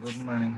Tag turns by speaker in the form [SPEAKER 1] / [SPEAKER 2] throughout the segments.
[SPEAKER 1] Good morning.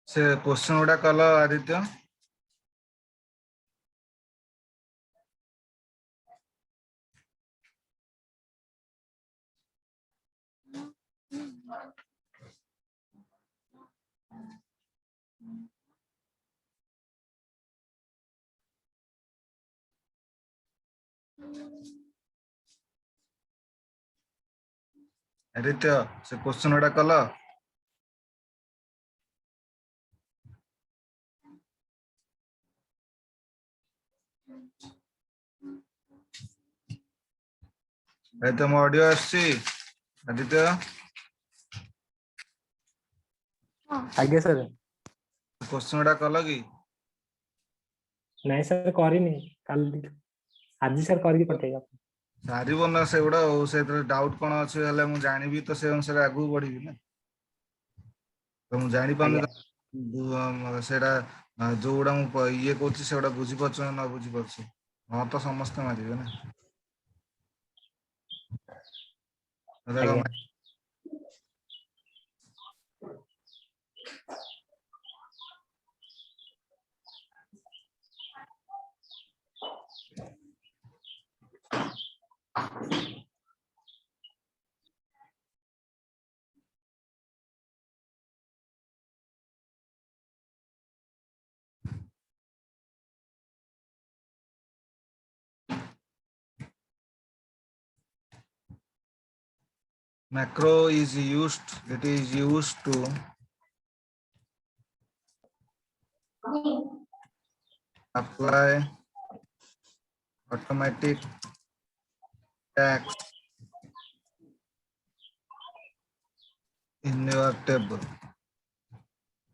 [SPEAKER 1] से question गुड़ा कल आदित्य आदित्य से क्वेश्चन गुड़ा कल आदित्य मो ऑडियो आसी आदित्य
[SPEAKER 2] आगे सर
[SPEAKER 1] क्वेश्चन गुड़ा कल कि
[SPEAKER 2] नहीं सर करिनी कल आज सर करके पठेगा
[SPEAKER 1] सारी बना से गुड़ा से डाउट कौन अच्छे हेले मु जानिबी तो से अनुसार आगु बढ़िबी ना तो मु जानि पानी सेटा जो गुड़ा मु ये कहूँ से गुड़ा बुझी पारछ ना ना बुझी पारछ हां तो समस्त मारिबे ना
[SPEAKER 2] आगे
[SPEAKER 1] macro is used to apply automatic tags in your table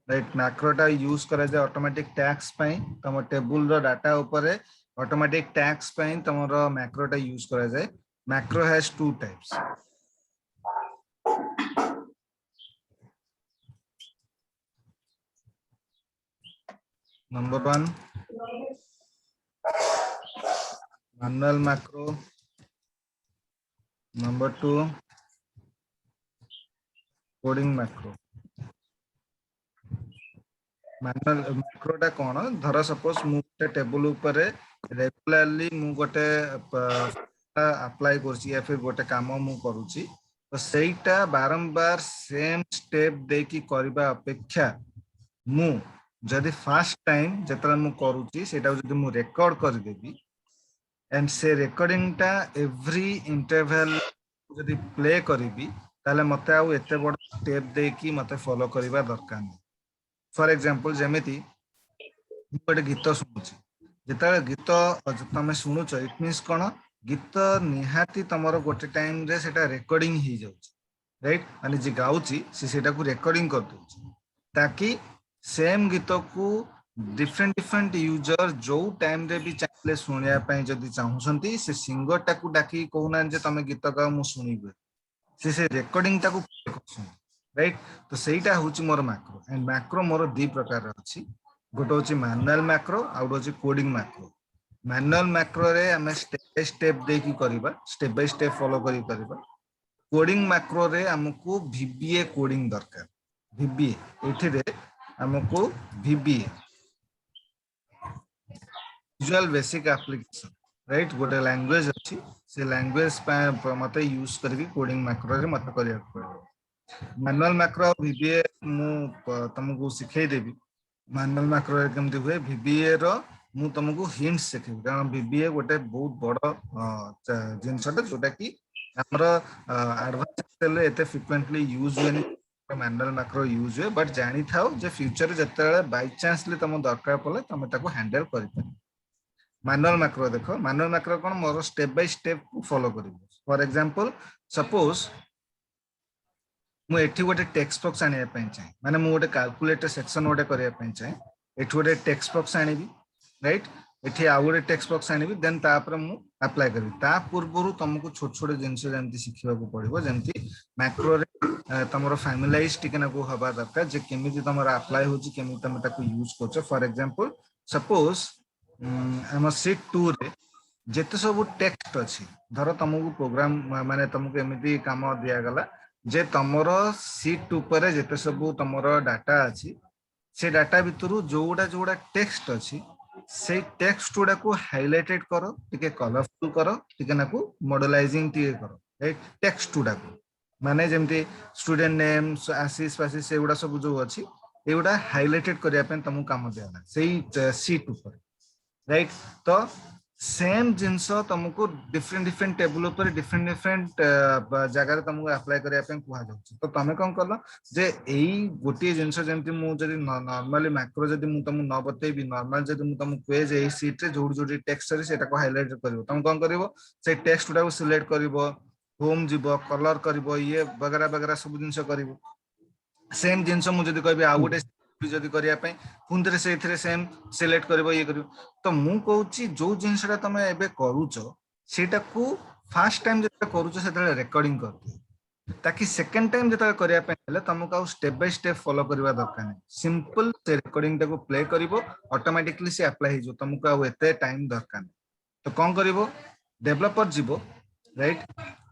[SPEAKER 1] right macro टा यूज करा जाय ऑटोमेटिक टैग्स पई तम टेबल रो डाटा ऊपर ऑटोमेटिक टैग्स पई तमरो macro टा यूज करा जाय macro has two types number 1 manual macro number 2 coding macro manual macro टा कोन धर सपोज मु टेबल ऊपर रेगुलरली मु गोटे अप्लाई करछि या फिर गोटे काम मु करूछि तो सेटा बारंबार सेम स्टेप देकी करबा अपेक्षा मु जदि फर्स्ट टाइम जतरा मु करूछि सेटा जदि मु रिकॉर्ड कर देबी एंड से रिकॉर्डिंग टा एवरी इंटरवल जदि प्ले करिबी ताले मते आ एते बड़ स्टेप देकी मते फॉलो करबा दरकार नै फॉर एग्जांपल जेमिति गोटे गीत शुणुछि जेता गीत तमे शुणुछ इट मींस कोन गीत निहाती तमरो गोटे टाइम रे सेटा रिकॉर्डिंग ही जाउछि राइट माने जे गाउछि से सेटा को रिकॉर्डिंग कर दोछि ताकि सेम गीत को डिफरेंट डिफरेंट यूजर जो टाइम रे भी चाहले सुनिया पई जदी चाहुसंती से सिंगर टाकू डाकी कहूना जे तमे गीत गाओ मु सुनिबे से रिकॉर्डिंग टाकू करछन राइट तो सेटा होची मोर मैक्रो एंड मैक्रो मोर दी प्रकार अछि गोटे होची मैनुअल मैक्रो आ गोटे होची कोडिंग मैक्रो मैनुअल मैक्रो रे हमें स्टेप बाय स्टेप देकी करबा स्टेप बाय स्टेप फॉलो करी करबा कोडिंग मैक्रो रे हमको VBA कोडिंग दरकार VBA एठी रे हमको VBA visual basic application right गोटे लैंग्वेज अछि से लैंग्वेज मते यूज करबी कोडिंग मैक्रो रे मते करिया पड़ो मैनुअल मैक्रो VBA मु तुमको सिखाई देबी मैनुअल मैक्रो रे केमति हुए VBA रो मु तुमको हिंट्स सिखेबी कारण VBA गोटे बहुत बड़ जिनसटा जोटा कि हमर एडवांस एक्सेल रे एते फ्रिक्वेंटली यूज हुए मैनुअल मैक्रो यूज हुए बट जानी थाओ जे फ्यूचर जते बाय चांसली तुम दरकार पड़े तुम ताको हैंडल करि पार मैनुअल मैक्रो देखो मैनुअल मैक्रो कोन मोर स्टेप बाय स्टेप फॉलो करिवो फॉर एग्जांपल सपोज मु एठी गोटे टेक्स्ट बॉक्स आनिया पई चाहे माने मु गोटे कैलकुलेटर सेक्शन गोटे करिया पई चाहे एठी गोटे टेक्स्ट बॉक्स आनिबी राइट एठी आ गोटे टेक्स्ट बॉक्स आनिबी देन तापर मु अप्लाई करबी ता पूर्वरु तुमको छोट छोट जिंस जेंति शिखिबा को पड़िबो जेंति मैक्रो रे तमरो फैमिलाइज टिकना को हबा दरकार जे केमिति तमरो अप्लाई होची केमिति तम ताको यूज करछो फॉर एग्जांपल सपोज हम शीट 2 रे जेते सब टेक्स्ट अछि धर तुमको प्रोग्राम माने तुमको एमिति काम दिया गला जे तमर सीट ऊपर जेते सब तमर डाटा अछि से डाटा भितरु जोड़ा जोड़ा टेक्स्ट अछि से टेक्स्ट गुडा को हाइलाइटेड करो टिके कलरफुल करो टिके नाकू मॉडलाइजिंग टिके करो राइट टेक्स्ट गुडा को माने जेमति स्टूडेंट नेम आशीष फाशीष से गुडा सब जो अछि एगुडा हाइलाइटेड करिया पे तुमको काम दियाला सेही सीट ऊपर राइट तो सेम जिनस तुमको डिफरेंट डिफरेंट टेबल ऊपर डिफरेंट डिफरेंट जगह तुमको अप्लाई करिया पे कुहा जाउछि तो तमे कोन करलो जे एई गोटे जिनस जेमति मु जदी नॉर्मली मैक्रो जदी मु तुम न बतेबी नॉर्मल जदी मु तुम पेज एई शीट रे जोडी जोडी टेक्स्ट रे सेटा को हाइलाइट करिवो तुम कोन करिवो से टेक्स्ट उडा को सिलेक्ट करिवो होम जीवो कलर करिवो ये वगैरह वगैरह सब जिनस करिवो सेम जिनस मु जदी कहबी आ गोटे जदी करिया पे पुंदरे से इथरे सेम सिलेक्ट करिवो ये करिवो तो मु कहूची जो जिनसटा तमे एबे करूचो सेटा को फर्स्ट टाइम जते करूचो सेते रिकॉर्डिंग करते ताकि सेकंड टाइम जते करिया पे हेले तुमको आ स्टेप बाय स्टेप फॉलो करबा दरकार नै सिंपल से रिकॉर्डिंग टाको प्ले करिवो ऑटोमेटिकली से अप्लाई हिजो तुमको आ एते टाइम दरकार नै तो कोन करिवो डेवलपर जीवो राइट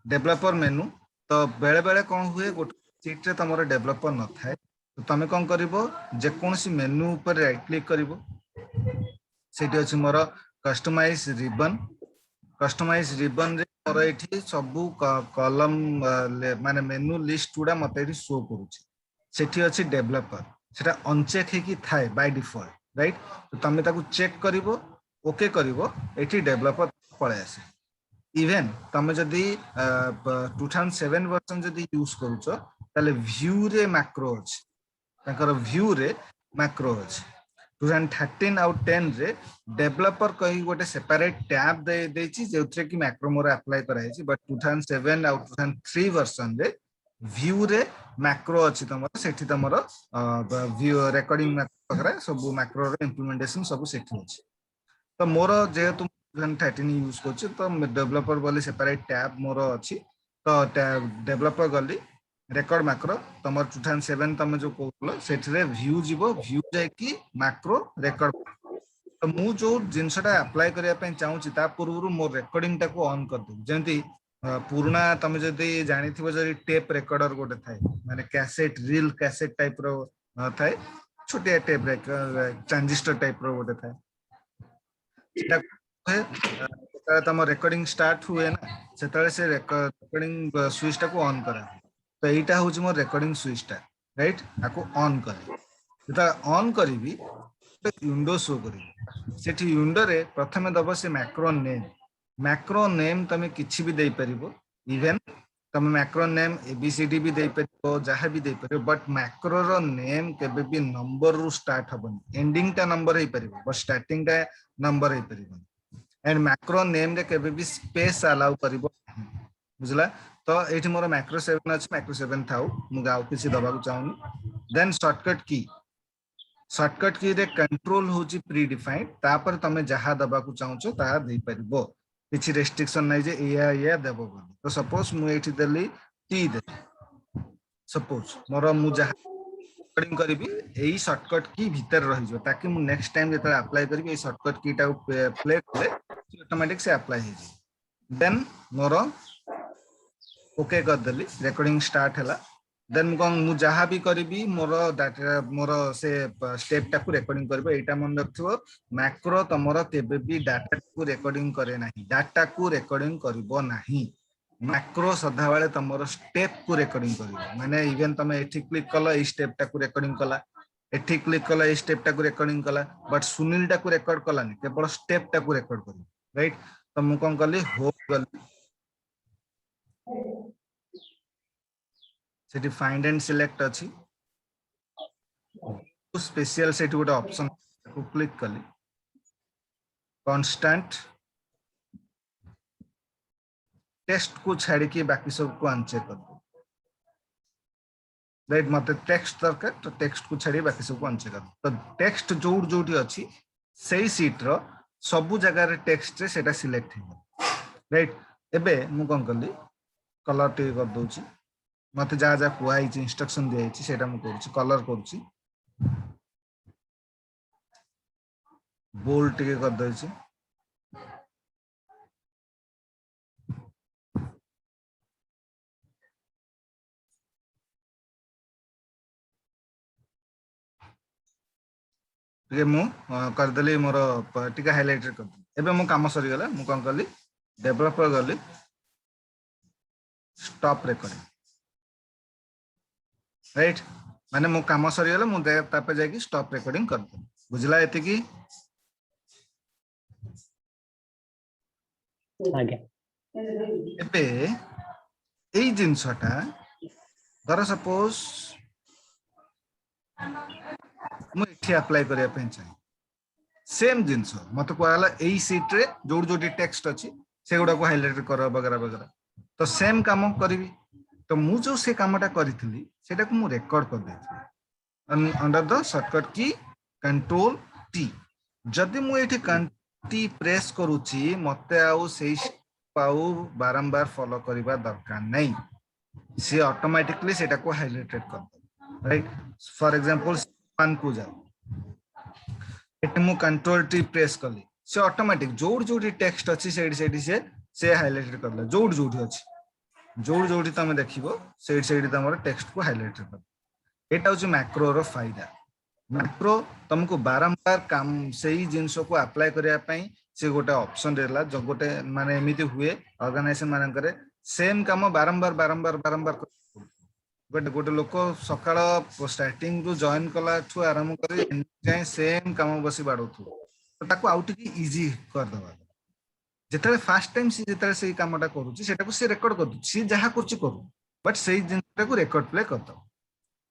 [SPEAKER 1] डेवलपर मेनू तो बेले बेले कोन हुए गोटे सीट रे तमरो डेवलपर न थाए तो तमे कोन करिवो जे कोनसी मेनू ऊपर राइट क्लिक करिवो सेठी अछि मोर कस्टमाइज रिबन रे मोर एठी सबु कॉलम माने मेनू लिस्ट गुडा मते एठी शो करूची सेठी अछि डेवलपर सेटा अनचेक हे की थाए बाय डिफॉल्ट राइट तो तमे ताकू चेक करिवो ओके करिवो एठी डेवलपर पळे आसे इवन तमे जदी 2007 वर्जन जदी यूज करूचो ताले व्यू रे मैक्रो अछि ताकर व्यू रे मैक्रो अछि 2013 आउ 10 रे डेवलपर कही गोटे सेपरेट टैब दे देछि जेउथरे कि मैक्रो मोर अप्लाई कराइछि बट 2007 आउ 2003 वर्जन रे व्यू रे मैक्रो अछि तमर सेठी तमर व्यू रिकॉर्डिंग मैक्रो वगैरह सब मैक्रो रे इंप्लीमेंटेशन सब सेठी अछि तो मोर जेहेतु 2013 यूज करछि तो डेवलपर बोली सेपरेट टैब मोर अछि तो डेवलपर गली रेकॉर्ड मैक्रो तमर 2007 तमे जो कहलो सेठरे व्यू जीवो व्यू जाय कि मैक्रो रेकॉर्ड तो मु जो जिनसटा अप्लाई करिया पे चाहूची ता पूर्वरु मोर रिकॉर्डिंग टा को ऑन कर दउ जेंति पुराना तमे जदी जानिथिबो जदी टेप रिकॉर्डर गोटे थाए माने कैसेट रील कैसेट टाइप रो थाए छोटिया टेप ट्रांजिस्टर टाइप रो गोटे थाए सेटा तम रिकॉर्डिंग स्टार्ट हुए ना सेतले से रिकॉर्डिंग स्विच टा को ऑन करा तो एटा होची मोर रिकॉर्डिंग स्विच टा राइट आको ऑन करे सेटा ऑन करबी विंडो शो करी सेठी विंडो रे प्रथमे दबो से मैक्रो नेम तमे किछि भी देई परिबो इवन तमे मैक्रो नेम एबीसीडी भी देई परिबो जहा भी देई परिबो बट मैक्रो रो नेम केबे भी नंबर रु स्टार्ट हबनी एंडिंग टा नंबर हे परिबो बट स्टार्टिंग टा नंबर हे परिबो एंड मैक्रो नेम रे केबे भी स्पेस अलाउ परिबो बुझला तो एठी मोर मैक्रो 7 अछि मैक्रो 7 थाउ मु गाउ किछि दबा को चाहूनी देन शॉर्टकट की रे कंट्रोल होची प्री डिफाइंड तापर तमे जहा दबा को चाहूचो ता देई परिबो किछि रेस्ट्रिक्शन नै जे या देबो बोली तो सपोज मु एठी देली टी दे सपोज मोर मु जहा रिकॉर्डिंग करबी एई शॉर्टकट की भीतर रहि जो ताकि मु नेक्स्ट टाइम जेता अप्लाई करबी एई शॉर्टकट की टा प्ले करे ऑटोमेटिक से अप्लाई हे देन मोर ओके कर देली रिकॉर्डिंग स्टार्ट हला देन मु जहा भी करबी मोर डाटा मोर से स्टेप टा को रिकॉर्डिंग करबो एटा मन रखथिबो मैक्रो तमरो केबे भी डाटा को रिकॉर्डिंग करे नाही डाटा को रिकॉर्डिंग करबो नाही मैक्रो सदा बेले तमरो स्टेप को रिकॉर्डिंग करबो माने इवन तमे एठी क्लिक कलो ए स्टेप टा को रिकॉर्डिंग कला एठी क्लिक कलो ए स्टेप टा को रिकॉर्डिंग कला बट सुनील टा को रिकॉर्ड कलानी केवल स्टेप टा को रिकॉर्ड करबो राइट तो मु कोन करली होप गली सेठी फाइंड एंड सिलेक्ट अछि तो स्पेशल सेठी गोटे ऑप्शन को क्लिक कली कांस्टेंट टेक्स्ट को छाड़ी के बाकी सब को अनचेक कर दो राइट मते टेक्स्ट दरकार तो टेक्स्ट को छाड़ी बाकी सब को अनचेक कर दो तो टेक्स्ट जोटी अछि सेही सीट रो सब जगह रे टेक्स्ट रे सेटा सिलेक्ट हो राइट एबे मु कोन करली कलर टे कर दोची मते जा जा कुआई इंस्ट्रक्शन दिया छी सेटा मु करूची कलर करूची बोल्ड टे कर दोची टे मु कर देली मोर टिका हाइलाइट कर दे एबे मु काम सरी गला मु कोन करली डेवलपर गली स्टॉप रिकॉर्डिंग राइट माने मो काम सरी गला मु तापे जाकी स्टॉप रिकॉर्डिंग कर दे बुझला एते की
[SPEAKER 2] आगे
[SPEAKER 1] एबे एई जिंसटा धर सपोज मु एठी अप्लाई करिया पे चाहे सेम जिंस मत कहला एई सीट रे जोड़ जोड़ी टेक्स्ट अछि से गुडा को हाइलाइट कर वगैरह वगैरह तो सेम काम करिवि तो मु जो से कामटा करिथली सेटा को मु रिकॉर्ड कर देथि अंडर द शॉर्टकट की कंट्रोल टी जदि मु एठी टी प्रेस करूची मते आउ सेई पाउ बारंबार फॉलो करिबा दरकार नै से ऑटोमेटिकली सेटा को हाइलाइटेड कर दो राइट फॉर एग्जांपल वन को जाओ एटे मु कंट्रोल टी प्रेस कली से ऑटोमेटिक जोड़ जोड़ी टेक्स्ट अछि सेडी से हाइलाइटेड करला जोड़ जोड़ी अछि जोड़ जोड़ी तमे देखिबो सेडी तमर टेक्स्ट को हाइलाइटेड कर एटा होची मैक्रो रो फायदा मैक्रो तुमको बारंबार काम सही जिंस को अप्लाई करिया पई से गोटे ऑप्शन देला जो गोटे माने एमिति हुए ऑर्गेनाइजेशन मानन करे सेम काम बारंबार बारंबार बारंबार गोटे गोटे लोक सकाळ स्टार्टिंग रु जॉइन कला ठू आरंभ करी जाय सेम काम बसी बाडोथु तो ताको आउट की इजी कर दबा जेतले फर्स्ट टाइम सी जेतले सेही कामटा करूची सेटा को से रेकॉर्ड कर दु सी जहा करची करू बट सेही जिंसटा को रेकॉर्ड प्ले कर दो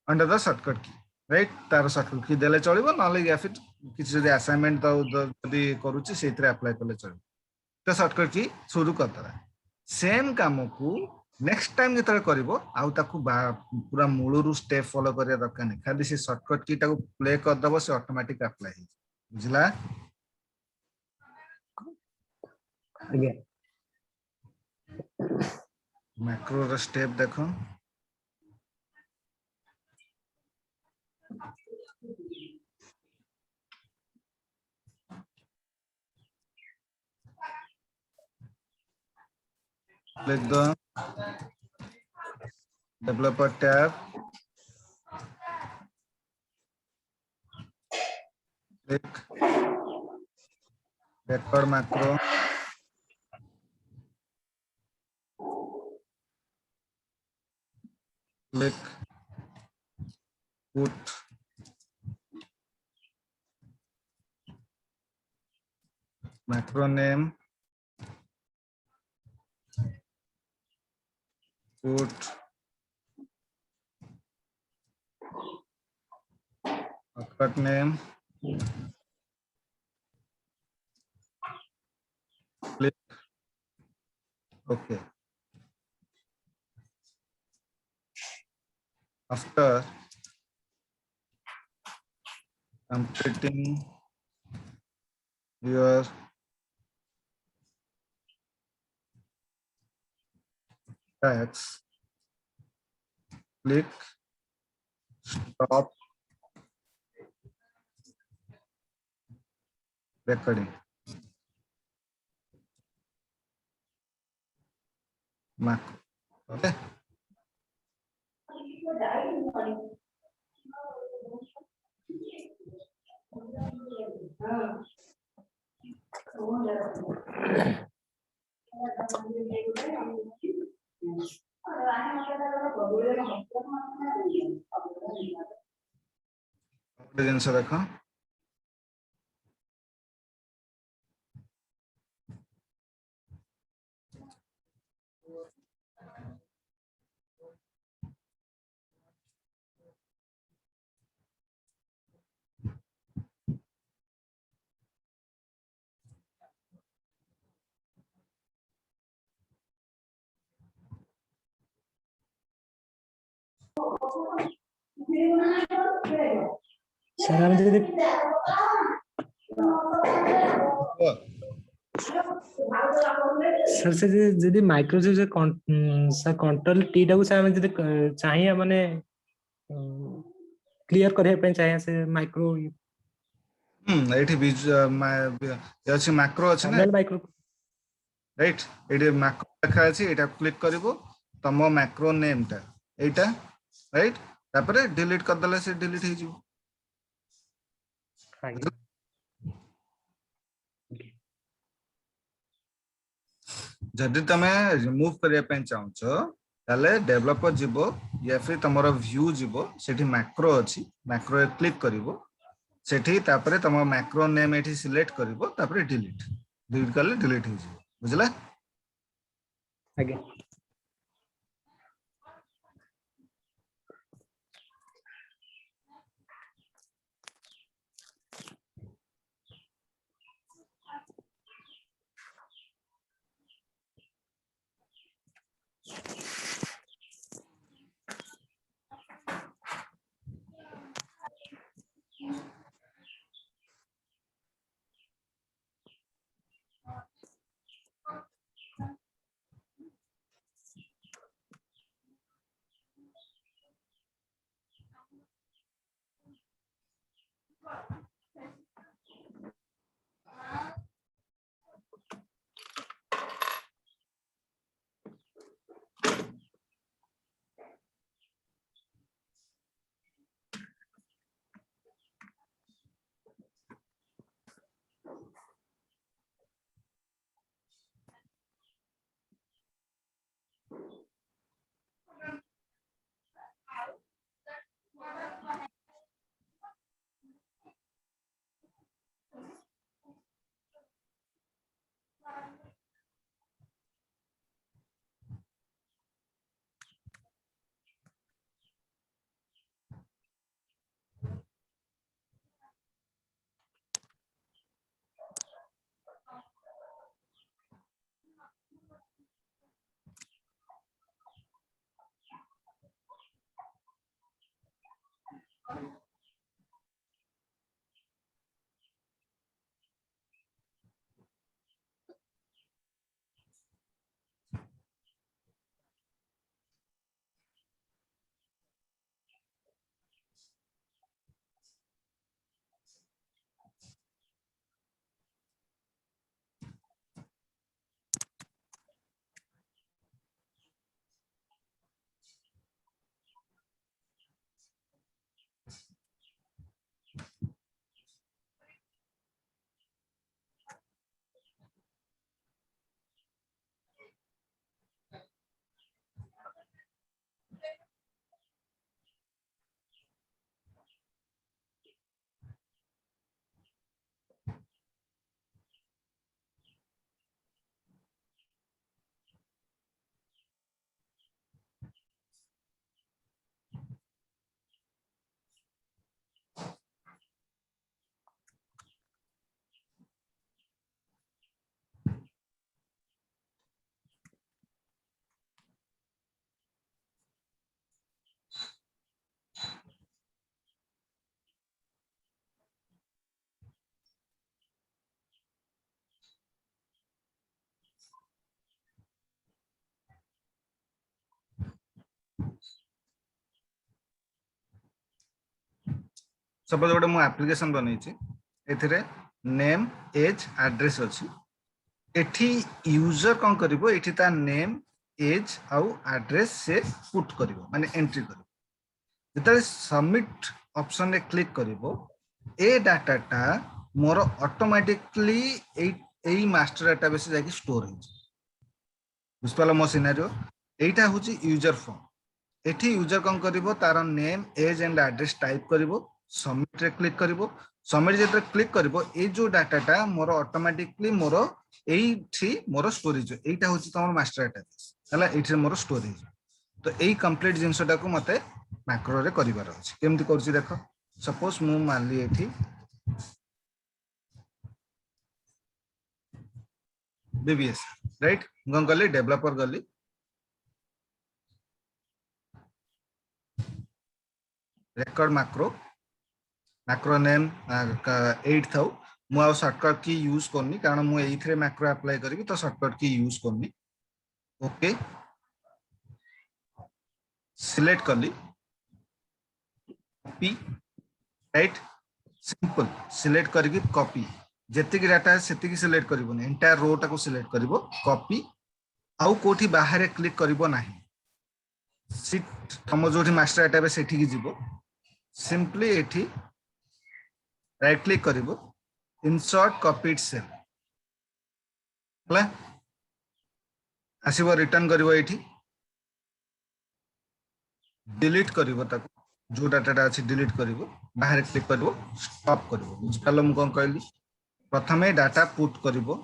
[SPEAKER 1] अंडर द शॉर्टकट की राइट तार शॉर्टकट की देले चलिबो नले या फिर किछि जदि असाइनमेंट जदि करूची सेथरे अप्लाई करले चलिबो तो शॉर्टकट की शुरू कर दला सेम काम को नेक्स्ट टाइम जेतले करिवो आउ ताकू पूरा मूलरू स्टेप फॉलो करिया दरकार नै खाली से शॉर्टकट की टाको प्ले कर दबो से ऑटोमेटिक अप्लाई हो बुझला
[SPEAKER 2] आगे
[SPEAKER 1] मैक्रो रो स्टेप देखो click the developer tab click record macro click put macro name put shortcut name click okay after completing your tasks click stop recording macro okay जिनस देखो
[SPEAKER 2] सर हम जदि सर से जदि microchip से सर कंट्रोल टी टाକୁ से हम जदि चाहिए माने क्लियर करबा ପାଇଁ चाहिए से माइक्रो
[SPEAKER 1] एठी अछि मैक्रो अछि ना
[SPEAKER 2] पैरेलल माइक्रो
[SPEAKER 1] राइट एठी मैक्रो लिखा अछि एटा क्लिक करिवो तम मैक्रो नेम टा एटा राइट तापरे डिलीट कर दले से डिलीट हे जिवो
[SPEAKER 2] आगे
[SPEAKER 1] जदि तमे रिमूव करिया ପାଇଁ चाहछ ताले डेवलपर जिवो या फिर तमरो व्यू जिवो सेठी मैक्रो अछि मैक्रो ए क्लिक करिवो सेठी तापरे तम मैक्रो नेम एठी सिलेक्ट करिवो तापरे डिलीट डिलीट करले डिलीट हे जिवो बुझला
[SPEAKER 2] आगे
[SPEAKER 1] सपोज गोटे मु एप्लिकेशन बनैछि एथिरे नेम एज एड्रेस अछि एठी यूजर कोन करिवो एठी ता नेम एज आउ एड्रेस से पुट करिवो माने एंट्री करिवो जेतले सबमिट ऑप्शन रे क्लिक करिवो ए डाटा टा मोर ऑटोमेटिकली एई मास्टर डेटाबेस जाकी स्टोर हो बुझपाला मो सिनेरियो एटा होची यूजर फॉर्म एठी यूजर कोन करिवो तार name age and address type करिवो सबमिट रे क्लिक करिवो सबमिट जेते क्लिक करिवो ए जो डाटाटा मोर ऑटोमेटिकली मोर एठी मोर स्टोरेज एटा होची तमर मास्टर डेटाबेस हला एठी मोर स्टोरेज तो एई कंप्लीट जिंसटा को मते मैक्रो रे करिवार अछि केमति करछि देखो सपोज मु मानली एठी बीबीएस राइट गली डेवलपर गली record macro name 8 थाउ मु आ शॉर्टकट की यूज करनी कारण मु एइथरे मैक्रो अप्लाई करी तो शॉर्टकट की यूज करनी ओके सिलेक्ट करली कॉपी राइट सिंपल सिलेक्ट करके कॉपी जेतिक डाटा सेतिक सिलेक्ट करबो एंटायर रो टाको सिलेक्ट करबो कॉपी आउ कोठी बाहर क्लिक करबो नाही सीट तुम जो मास्टर डाटाबेस सेठी जीवो सिंपली एठी राइट क्लिक करिवो इंसर्ट कॉपीड सेल हला आसीबो रिटर्न करिवो एठी डिलीट करिवो ताको जो डाटाटा अछि डिलीट करिवो बाहर क्लिक करिवो स्टॉप करिवो बुझिपालो म कोन कहली प्रथमे डाटा पुट करिवो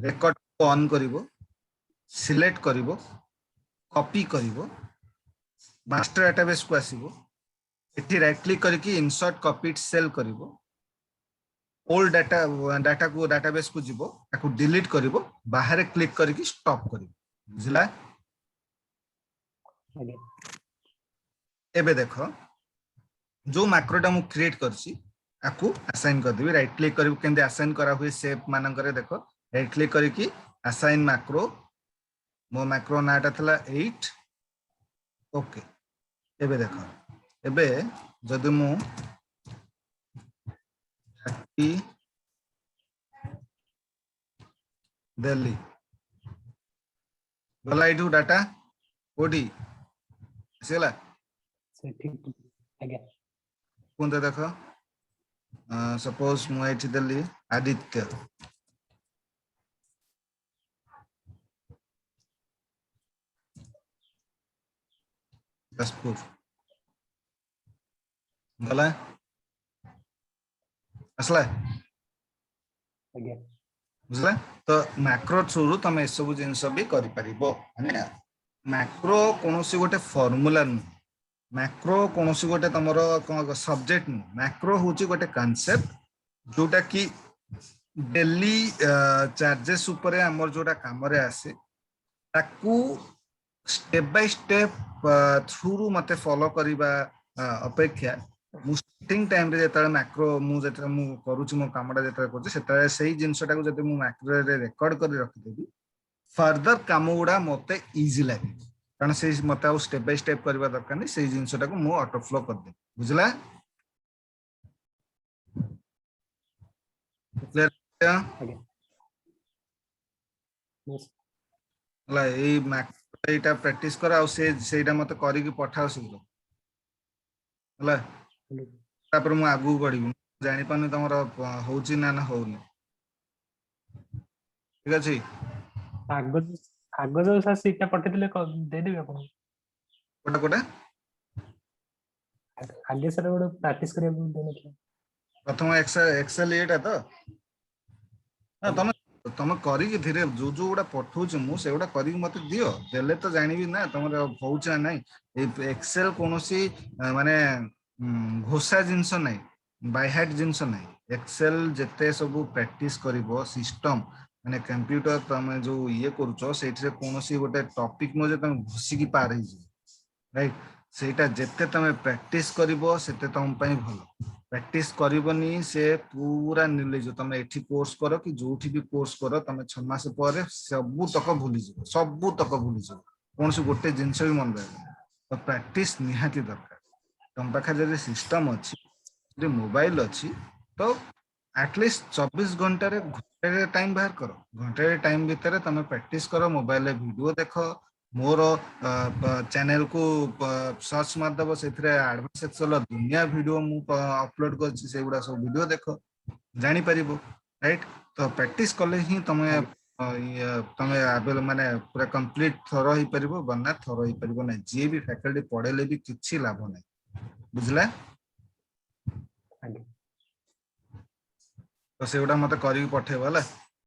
[SPEAKER 1] रेकॉर्ड को ऑन करिवो सिलेक्ट करिवो कॉपी करिवो मास्टर डाटाबेस को आसीबो एठी राइट क्लिक करके इंसर्ट कॉपीड सेल करिवो ओल्ड डाटा को डाटाबेस को जीवो ताको डिलीट करिवो बाहर क्लिक करके स्टॉप करिवो बुझला एबे देखो जो मैक्रोटा मु क्रिएट करछि आकु असाइन कर देबी राइट क्लिक करिवो केंदे असाइन करा हुए शेप मानन करे देखो राइट क्लिक करके असाइन मैक्रो मो मैक्रो नाटा थला 8 ओके एबे देखो एबे जदि मु 30 दिल्ली गला इठू डाटा कोडी सेला
[SPEAKER 2] से ठीक आगे
[SPEAKER 1] कोनते देखो सपोज मु एठी दिल्ली आदित्य दसपुर गला असला
[SPEAKER 2] आगे
[SPEAKER 1] बुझला तो मैक्रो थ्रू तुम ए सब जिंस भी करि परिबो माने मैक्रो कोनोसी गोटे फार्मूला न मैक्रो कोनोसी गोटे तमरो सब्जेक्ट न मैक्रो होची गोटे कांसेप्ट जोटा कि डेली चार्जेस ऊपर हमर जोटा काम रे आसे ताकू स्टेप बाय स्टेप थ्रू मते फॉलो करिबा अपेक्षा मु स्टार्टिंग टाइम रे जेता मैक्रो मु जेता मु करूची मो कामडा जेता करछ सेता सेही जिंसटा को जते मु मैक्रो रे रिकॉर्ड करि रखि देबी फर्दर काम गुडा मते इजी लागे कारण से मते आ स्टेप बाय स्टेप करबा दरकार नै सेही जिंसटा को मु ऑटो फ्लो कर दे बुझला क्लियर
[SPEAKER 2] आगे बस
[SPEAKER 1] ला ए मैक्रो एटा प्रैक्टिस कर आ से सेटा मते करि कि पठाओ शीघ्र हला तापर मु आगु बढ़ी जानि पानी तमर होउची ना ना होउनी ठीक अछि
[SPEAKER 2] आगो आगो जो सर सीटा पठे दिले दे देबे अपन
[SPEAKER 1] कोटा कोटा
[SPEAKER 2] आगे सर गोटे प्रैक्टिस करिया देने थे
[SPEAKER 1] प्रथम एक्सेल एटा तो हां तम तम करी कि धीरे जो जो गुडा पठौछ मु से गुडा करी मते दियो देले तो जानिबी ना तमर होउछ ना नै एक्सेल कोनोसी माने घोषा जिंस नै बाय हार्ट जिंस नै एक्सेल जते सब प्रैक्टिस करिवो सिस्टम माने कंप्यूटर तमे जो ये करूछो सेठरे कोनोसी गोटे टॉपिक न जे तमे घुसी की पार ही राइट सेटा जते तमे प्रैक्टिस करिवो सेते तम पई भलो प्रैक्टिस करिवनी से पूरा निले जो तमे एठी कोर्स करो कि जोठी भी कोर्स करो तमे 6 मास परे सबु तक भूली जो कोनसी गोटे जिंस भी मन रहे तो प्रैक्टिस निहाती दरकार तम पाखा जदि सिस्टम अछि जदि मोबाइल अछि तो एटलीस्ट 24 घंटा रे घंटे टाइम बाहर करो घंटे टाइम भीतर तमे प्रैक्टिस करो मोबाइल रे वीडियो देखो मोर चैनल को सर्च मार दबो सेथरे एडवांस एक्सेल दुनिया वीडियो मु अपलोड करछि सेगुडा सब वीडियो देखो जानि परिबो राइट तो प्रैक्टिस करले ही तमे तमे आबेल माने पूरा कंप्लीट थरो ही परिबो बन्ना थरो ही परिबो नै जे भी फैकल्टी पढेले भी किछि लाभ नै बुझला
[SPEAKER 2] आगे
[SPEAKER 1] तो सेगुडा मते करी पठेबो हला